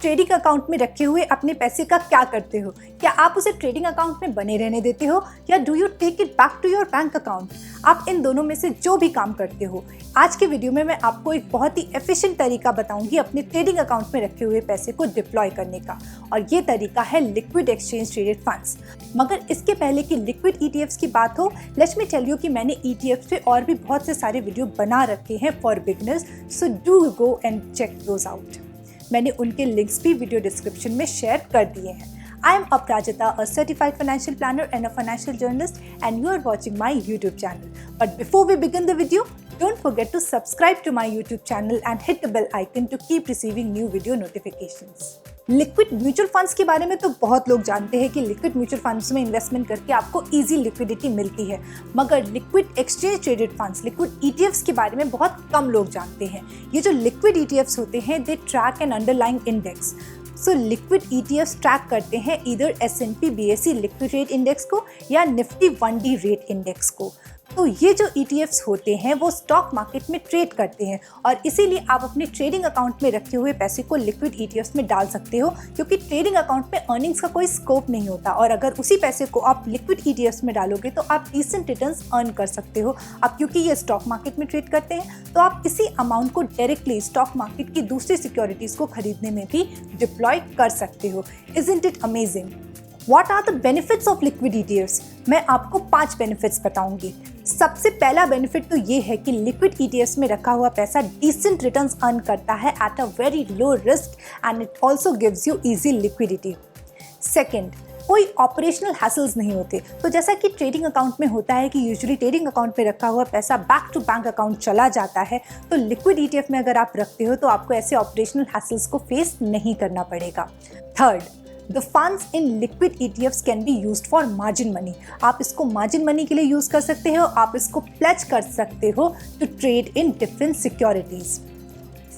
Trading account में रखे हुए अपने पैसे का क्या करते हो? क्या आप उसे ट्रेडिंग अकाउंट में बने रहने देते हो या do you take it back to your bank account? आप इन दोनों में से जो भी काम करते हो, आज के वीडियो में मैं आपको एक बहुत ही एफिशिएंट तरीका बताऊंगी अपने ट्रेडिंग अकाउंट में रखे हुए पैसे को डिप्लॉय करने का, और ये तरीका है लिक्विड एक्सचेंज ट्रेडेड फंड्स। मगर इसके पहले कि लिक्विड ETFs की बात हो, लेट मी टेल यू कि मैंने ETFs पे और भी बहुत से सारे वीडियो बना रखे हैं for beginners, so do go and check those out. मैंने उनके लिंक्स भी वीडियो डिस्क्रिप्शन में शेयर कर दिए हैं। I am Aprajita, a certified financial planner and a financial journalist, and you are watching my YouTube channel. But before we begin the video, don't forget to subscribe to my YouTube channel and hit the bell icon to keep receiving new video notifications. Liquid mutual funds के बारे में तो बहुत लोग जानते हैं कि liquid mutual funds में इन्वेस्टमेंट करके आपको इजी लिक्विडिटी मिलती है, मगर liquid exchange traded funds, liquid ETFs के बारे में बहुत कम लोग जानते हैं। ये जो लिक्विड ETFs होते हैं, they track an underlying index. So liquid ETFs track करते हैं इधर S&P BSE liquid rate index को या निफ्टी 1D रेट इंडेक्स को। तो ये जो ETFs होते हैं वो स्टॉक मार्केट में ट्रेड करते हैं, और इसीलिए आप अपने ट्रेडिंग अकाउंट में रखे हुए पैसे को लिक्विड ETFs में डाल सकते हो, क्योंकि ट्रेडिंग अकाउंट में अर्निंग्स का कोई स्कोप नहीं होता। और अगर उसी पैसे को आप लिक्विड ETFs में डालोगे तो आप डिसेंट रिटर्न्स अर्न कर सकते हो। अब क्योंकि ये स्टॉक मार्केट में ट्रेड करते हैं, तो आप इसी अमाउंट को डायरेक्टली स्टॉक मार्केट की दूसरी सिक्योरिटीज को खरीदने में भी डिप्लॉय कर सकते हो। Isn't it amazing? What are the benefits of liquid ETFs? मैं आपको 5 बेनिफिट्स बताऊंगी। सबसे पहला बेनिफिट तो ये है कि लिक्विड ETFs में रखा हुआ पैसा डिसेंट रिटर्न्स अर्न करता है at a very low risk, and it also gives you easy liquidity. Second, कोई ऑपरेशनल हैसल्स नहीं होते। तो जैसा कि ट्रेडिंग अकाउंट में होता है कि यूजुअली ट्रेडिंग अकाउंट में रखा हुआ पैसा बैक टू बैंक अकाउंट चला जाता है, तो लिक्विड ETF में अगर आप रखते हो तो आपको ऐसे ऑपरेशनल हैसल्स को फेस नहीं करना पड़ेगा। Third, The funds in liquid ETFs can be used for margin money. आप इसको margin money के लिए यूज कर सकते हो, आप इसको प्लेज कर सकते हो to trade in different securities.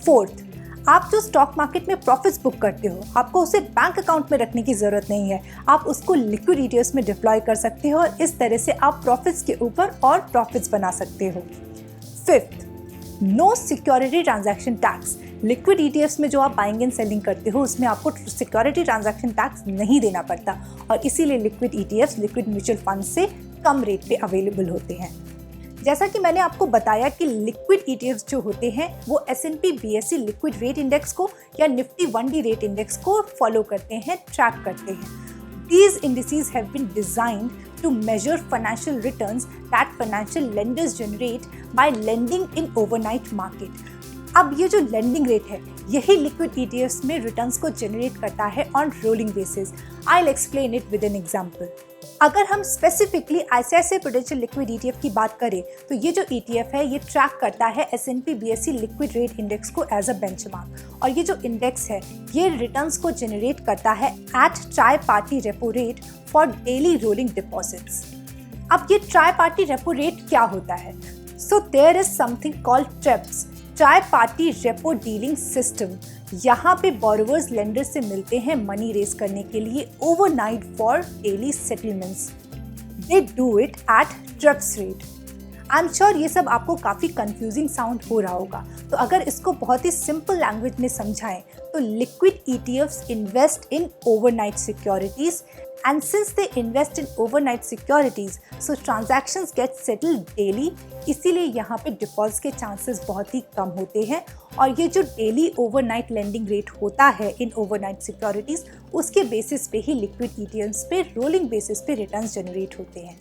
Fourth, आप जो स्टॉक मार्केट में प्रॉफिट्स बुक करते हो, आपको उसे बैंक अकाउंट में रखने की जरूरत नहीं है। आप उसको लिक्विड ETFs में डिप्लॉय कर सकते हो, और इस तरह से आप प्रॉफिट्स के ऊपर और प्रॉफिट्स बना सकते हो। Fifth, no security transaction tax. Liquid ETFs में जो आप बाइंग एंड सेलिंग करते हो उसमें आपको सिक्योरिटी ट्रांजैक्शन टैक्स नहीं देना पड़ता, और इसीलिए liquid ETFs liquid mutual fund से कम रेट पे अवेलेबल होते हैं। जैसा कि मैंने आपको बताया कि लिक्विड ETFs जो होते हैं वो S&P BSE liquid rate index को या निफ्टी 1D रेट इंडेक्स को फॉलो करते हैं, ट्रैक करते हैं। These indices have been designed to measure financial returns that financial lenders generate by lending in overnight market. अब ये जो लेंडिंग रेट है, यही लिक्विड ETFs में रिटर्न्स को जनरेट करता है on rolling basis. I'll explain it with an example. अगर हम specifically ICICI Prudential liquid ETF की बात करें, तो ये जो ETF है ये ट्रैक करता है S&P BSE liquid rate index को एज अ बेंचमार्क, और ये जो इंडेक्स है ये रिटर्न्स को जनरेट करता है at tri party repo rate for daily rolling deposits. अब ये ट्राई पार्टी रेपो रेट क्या होता है? So there is something called TREPS, tri party repo dealing system. यहाँ पे बोरोवर्स लेंडर से मिलते हैं मनी रेज करने के लिए overnight for daily settlements. They do it at ट्रेप्स rate. I am sure ये सब आपको काफ़ी कंफ्यूजिंग साउंड हो रहा होगा, तो अगर इसको बहुत ही सिंपल लैंग्वेज में समझाएं तो liquid ETFs invest in overnight securities, and since they invest in overnight securities, so transactions get settled daily, इसीलिए यहाँ पे डिफॉल्ट्स के चांसेस बहुत ही कम होते हैं, और ये जो डेली ओवरनाइट लेंडिंग रेट होता है इन ओवरनाइट सिक्योरिटीज, उसके बेसिस पे ही लिक्विड ETFs पे रोलिंग बेसिस पे रिटर्न्स जनरेट होते हैं।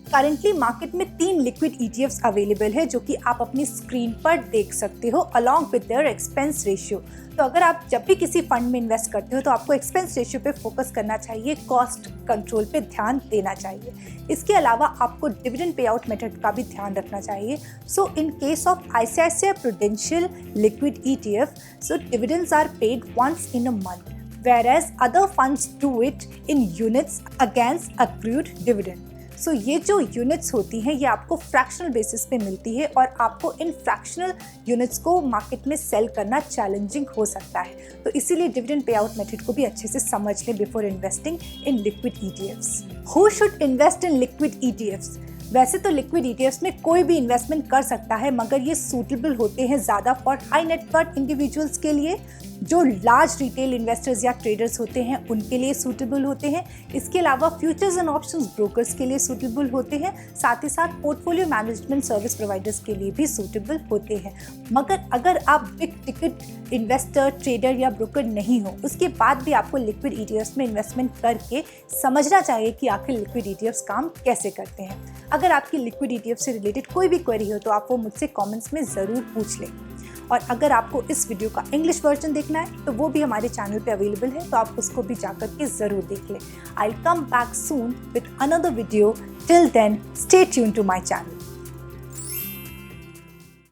करंटली मार्केट में 3 लिक्विड ETFs अवेलेबल है जो कि आप अपनी स्क्रीन पर देख सकते हो along with their expense ratio. तो अगर आप जब भी किसी फंड में इन्वेस्ट करते हो तो आपको एक्सपेंस रेशियो पे फोकस करना चाहिए, कॉस्ट कंट्रोल पे ध्यान देना चाहिए। इसके अलावा आपको डिविडेंड पे आउट मेथड का भी ध्यान रखना चाहिए। So in case of ICICI Prudential liquid ETF, so dividends are paid once in a month, whereas other funds do it in units against accrued dividend. सो ये जो यूनिट्स होती हैं ये आपको फ्रैक्शनल बेसिस पे मिलती है, और आपको इन फ्रैक्शनल यूनिट्स को मार्केट में सेल करना चैलेंजिंग हो सकता है। तो इसीलिए डिविडेंड पे आउट मेथड को भी अच्छे से समझ लें before investing in liquid ETFs. Who should invest in liquid ETFs? वैसे तो लिक्विड ETFs में कोई भी इन्वेस्टमेंट कर सकता है, मगर ये सूटेबल होते हैं ज़्यादा फॉर हाई नेटवर्थ इंडिविजुअल्स के लिए, जो लार्ज रिटेल इन्वेस्टर्स या ट्रेडर्स होते हैं उनके लिए सूटेबल होते हैं। इसके अलावा फ्यूचर्स एंड ऑप्शंस ब्रोकर्स के लिए सूटेबल होते हैं, साथ ही साथ पोर्टफोलियो मैनेजमेंट सर्विस प्रोवाइडर्स के लिए भी सूटेबल होते हैं। मगर अगर आप बिग टिकट इन्वेस्टर, ट्रेडर या ब्रोकर नहीं हो, उसके बाद भी आपको लिक्विड ETFs में इन्वेस्टमेंट करके समझना चाहिए कि आखिर लिक्विड ETFs काम कैसे करते हैं। अगर आपकी लिक्विड ETF से रिलेटेड कोई भी क्वेरी हो तो आप वो मुझसे कमेंट्स में ज़रूर पूछ लें। और अगर आपको इस वीडियो का इंग्लिश वर्जन देखना है तो वो भी हमारे चैनल पे अवेलेबल है, तो आप उसको भी जाकर के ज़रूर देख लें। I will come back soon with another video. Till then stay tuned to my channel.